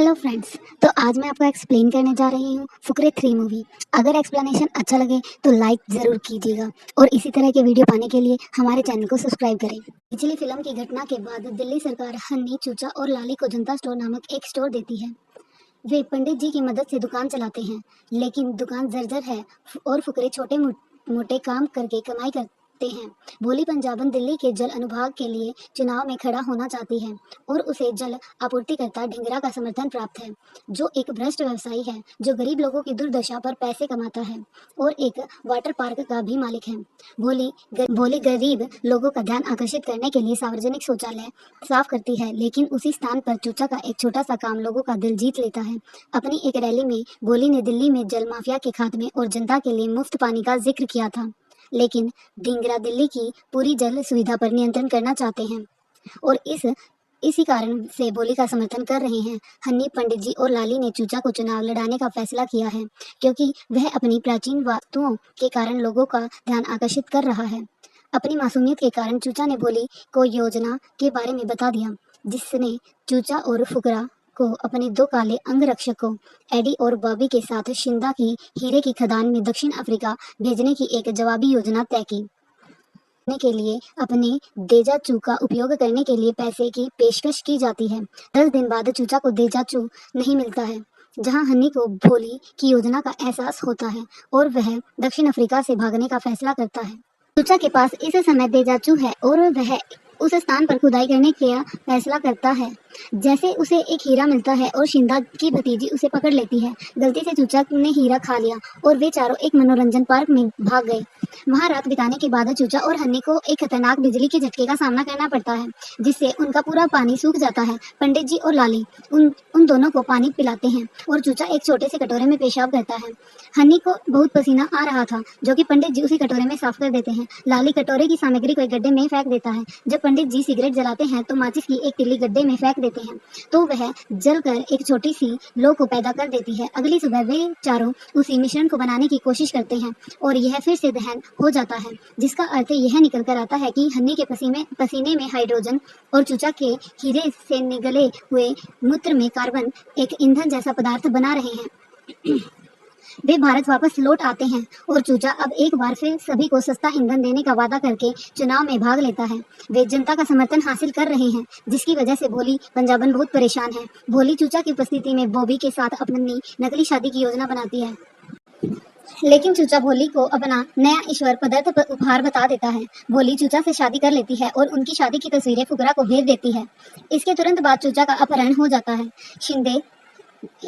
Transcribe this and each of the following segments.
Hello friends, तो आज मैं आपको एक्सप्लेन करने जा रही हूँ फुकरे 3 मूवी। अगर एक्सप्लेनेशन अच्छा लगे तो लाइक ज़रूर कीजिएगा और इसी तरह के वीडियो पाने के लिए हमारे चैनल को सब्सक्राइब करें। पिछली फिल्म की घटना के बाद दिल्ली सरकार हन्नी, चूचा और लाली को जनता स्टोर नामक एक स्टोर देती है। वे पंडित जी की मदद से दुकान चलाते हैं, लेकिन दुकान जर्जर है और फुकरे छोटे मोटे काम करके कमाई करते हैं। भोली पंजाबन दिल्ली के जल अनुभाग के लिए चुनाव में खड़ा होना चाहती है और उसे जल आपूर्तिकर्ता ढिंगरा का समर्थन प्राप्त है, जो एक भ्रष्ट व्यवसायी है जो गरीब लोगों की दुर्दशा पर पैसे कमाता है और एक वाटर पार्क का भी मालिक है। भोली गरीब लोगों का ध्यान आकर्षित करने के लिए सार्वजनिक शौचालय साफ करती है, लेकिन उसी स्थान पर चूचा का एक छोटा सा काम लोगों का दिल जीत लेता है। अपनी एक रैली में भोली ने दिल्ली में जल माफिया के खात्मे और जनता के लिए मुफ्त पानी का जिक्र किया था, लेकिन ढिंगरा दिल्ली की पूरी जल सुविधा पर नियंत्रण करना चाहते हैं और इसी कारण से भोली का समर्थन कर रहे हैं। हन्नी, पंडित जी और लाली ने चूचा को चुनाव लड़ाने का फैसला किया है, क्योंकि वह अपनी प्राचीन वस्तुओं के कारण लोगों का ध्यान आकर्षित कर रहा है। अपनी मासूमियत के कारण चूचा ने भोली को योजना के बारे में बता दिया, जिसने चूचा और फुकरा को अपने दो काले अंगरक्षकों एडी और बॉबी के साथ शिंदा की हीरे की खदान में दक्षिण अफ्रीका भेजने की एक जवाबी योजना तय की। के लिए अपने देजाचू का उपयोग करने के लिए पैसे की पेशकश की जाती है। 10 दिन बाद चूचा को देजाचू नहीं मिलता है, जहां हन्नी को भोली की योजना का एहसास होता है और वह दक्षिण अफ्रीका से भागने का फैसला करता है। चूचा के पास इस समय देजाचू है और वह उस स्थान पर खुदाई करने का फैसला करता है। जैसे उसे एक हीरा मिलता है और शिंदा की भतीजी उसे पकड़ लेती है। गलती से चूचा ने हीरा खा लिया और वे चारों एक मनोरंजन पार्क में भाग गए। वहां रात बिताने के बाद चूचा और हन्नी को एक खतरनाक बिजली के झटके का सामना करना पड़ता है, जिससे उनका पूरा पानी सूख जाता है। पंडित जी और लाली उन दोनों को पानी पिलाते हैं और चूचा एक छोटे से कटोरे में पेशाब करता है। हन्नी को बहुत पसीना आ रहा था, जो कि पंडित जी उसी कटोरे में साफ कर देते हैं। लाली कटोरे की सामग्री को एक गड्ढे में फेंक देता है। जब पंडित जी सिगरेट जलाते हैं तो माचिस की एक तिल्ली गड्ढे में फेंक देते हैं, तो वह जलकर एक छोटी सी लौ को पैदा कर देती है। अगली सुबह वे चारों उसी मिश्रण को बनाने की कोशिश करते हैं और यह फिर से दहन हो जाता है, जिसका अर्थ यह निकल कर आता है कि हन्नी के पसीने में हाइड्रोजन और चूचा के हीरे से निकले हुए मूत्र में कार्बन एक ईंधन जैसा पदार्थ बना रहे हैं। वे भारत वापस लौट आते हैं और चूचा अब एक बार फिर सभी को सस्ता ईंधन देने का वादा करके चुनाव में भाग लेता है। वे जनता का समर्थन हासिल कर रहे हैं, जिसकी वजह से भोली पंजाबन बहुत परेशान है। भोली चूचा की उपस्थिति में बॉबी के साथ अपनी नकली शादी की योजना बनाती है, लेकिन चूचा भोली को अपना नया ईश्वर पदार्थ उपहार बता देता है। भोली चूचा से शादी कर लेती है और उनकी शादी की तस्वीरें फुकरा को भेज देती है। इसके तुरंत बाद चूचा का अपहरण हो जाता है।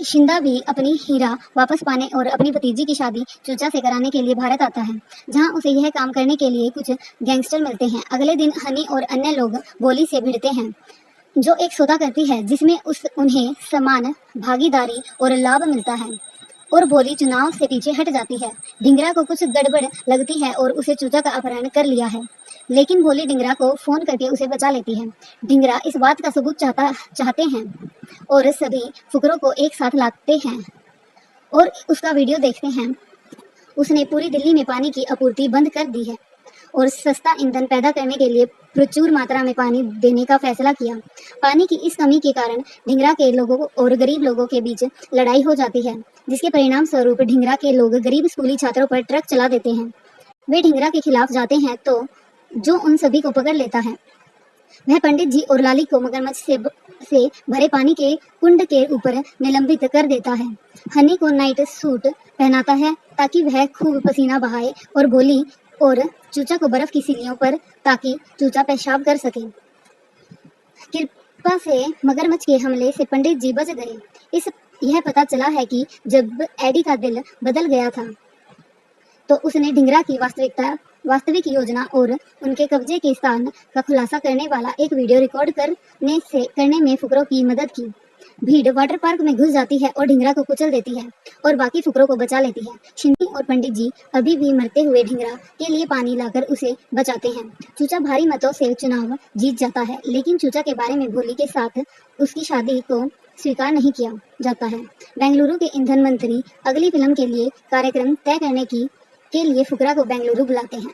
शिंदा भी अपनी हीरा वापस पाने और अपनी भतीजी की शादी चूचा से कराने के लिए भारत आता है, जहां उसे यह काम करने के लिए कुछ गैंगस्टर मिलते हैं। अगले दिन हनी और अन्य लोग भोली से भिड़ते हैं, जो एक सौदा करती है जिसमें उन्हें समान भागीदारी और लाभ मिलता है और भोली चुनाव से पीछे हट जाती है। ढिंगरा को कुछ गड़बड़ लगती है और उसे चूचा का अपहरण कर लिया है, लेकिन भोली ढिंगरा को फोन करके उसे बचा लेती है। ढिंगरा इस बात का सबूत चाहते हैं और सभी फुकरों को एक साथ लाते हैं और उसका वीडियो देखते हैं। उसने पूरी दिल्ली में पानी की आपूर्ति बंद कर दी है और सस्ता ईंधन पैदा करने के लिए प्रचुर मात्रा में पानी देने का फैसला किया। पानी की इस कमी के कारण ढिंगरा के लोगों और गरीब लोगों के बीच लड़ाई हो जाती है, जिसके परिणाम स्वरूप ढिंगरा के लोग गरीब स्कूली छात्रों पर ट्रक चला देते हैं। वे ढिंगरा के खिलाफ जाते हैं तो जो उन सभी को पकड़ लेता है। वह पंडित जी और लाली को मगरमच्छ से भरे पानी के कुंड के ऊपर निलंबित कर देता है। हनी को नाइट सूट पहनाता है ताकि वह खूब पसीना बहाए और भोली और चूचा को बर्फ की सीढ़ियों पर ताकि चूचा पेशाब कर सके। कृपा से मगरमच्छ के हमले से पंडित जी बच गए। यह पता चला है कि जब एडी का दिल बदल गया था तो उसने ढिंगरा की वास्तविक योजना और उनके कब्जे के स्थान का खुलासा करने वाला एक वीडियो रिकॉर्ड करने में फुकरों की मदद की। भीड़ वाटर पार्क में घुस जाती है और ढिंगरा को कुचल देती है और बाकी फुकरों को बचा लेती है। शिंदी और पंडित जी अभी भी मरते हुए ढिंगरा के लिए पानी लाकर उसे बचाते हैं। चूचा भारी मतों से चुनाव जीत जाता है, लेकिन चूचा के बारे में भोली के साथ उसकी शादी को स्वीकार नहीं किया जाता है। बेंगलुरु के ईंधन मंत्री अगली फिल्म के लिए कार्यक्रम तय करने के लिए फुकरा को बेंगलुरु बुलाते हैं।